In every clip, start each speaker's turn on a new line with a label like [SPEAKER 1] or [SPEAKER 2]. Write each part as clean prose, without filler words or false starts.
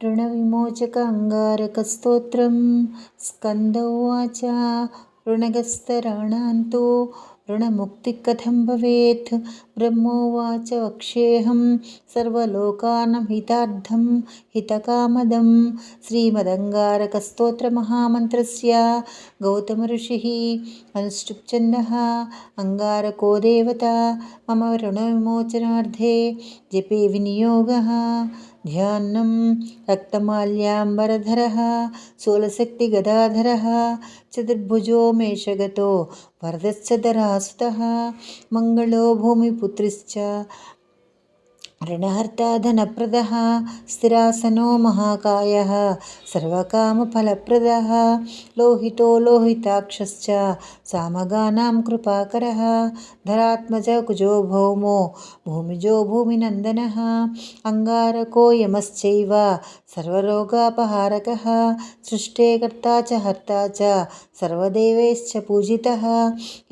[SPEAKER 1] ऋणविमोचक अङ्गारकस्तोत्रं स्कन्द उवाच। ऋणग्रस्तराणान्तो ऋणमुक्तिः कथं भवेत्? ब्रह्मोवाच वक्ष्येऽहं सर्वलोकानां हितार्थं हितकामदं। श्रीमदङ्गारकस्तोत्रमहामन्त्रस्य गौतमऋषिः अनुष्टुप्छन्दः। अङ्गारको देवता मम ऋणविमोचनार्थे जपे विनियोगः। ध्यानं रक्तमाल्याम्बरधरः शूलशक्तिगदाधरः चतुर्भुजो मेषगतो वरदश्च धरासुतः मङ्गलो भूमिपुत्रिश्च ऋणहर्ता धनप्रदः स्थिरासनो महाकायः सर्वकामफलप्रदः लोहितो लोहिताक्षश्च सामगानां कृपाकरः धरात्मज कुजो भौमो भूमिजो भूमिनन्दनः अङ्गारको यमश्चैव सर्वरोगापहारकः सृष्टिकर्ता च हर्ता च सर्वदेवैश्च पूजितः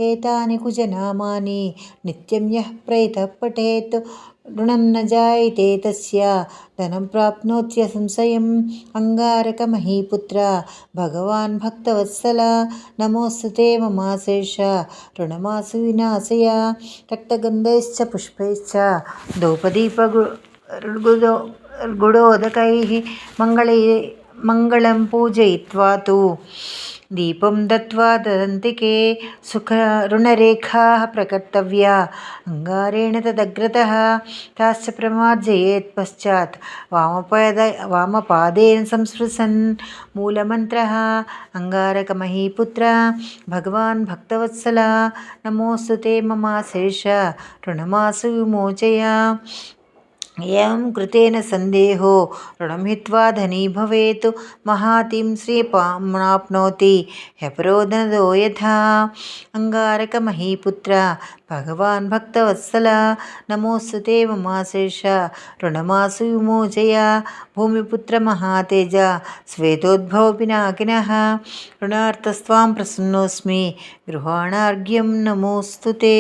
[SPEAKER 1] एतानि कुजनामानि नित्यं यः प्रयतः पठेत् ऋणं न जायते तस्य धनं प्राप्नोत्यसंशयम् अङ्गारकमहीपुत्र भगवान् भक्तवत्सल नमोऽस्तु ते ममाशेष ऋणमासु विनाशय रक्तगन्धैश्च पुष्पैश्च धूपदीपगुडोदकैः मङ्गलं पूजयित्वा तु दीपं दत्त्वा ददन्तिके ऋणरेखाः प्रकर्तव्या अङ्गारेण तदग्रतः ताश्च प्रमार्जयेत् पश्चात् वामपादेन संस्पृशन् मूलमन्त्रः अङ्गारकमहीपुत्र भगवान् भक्तवत्सल नमोऽस्तु ते ममाशेष ऋणमासु विमोचय एवं कृतेन सन्देहो ऋणं हित्वा धनी भवेत् महातिं श्रीमाप्नोति ह्यपरोधनदो यथा अङ्गारकमहीपुत्र भगवान् भक्तवत्सल नमोऽस्तु ते ममाशेष ऋणमासु विमोचय भूमिपुत्र महातेज श्वेतोद्भवपिनाकिनः ऋणार्थस्त्वां प्रसन्नोऽस्मि गृहाणार्घ्यं नमोऽस्तु ते।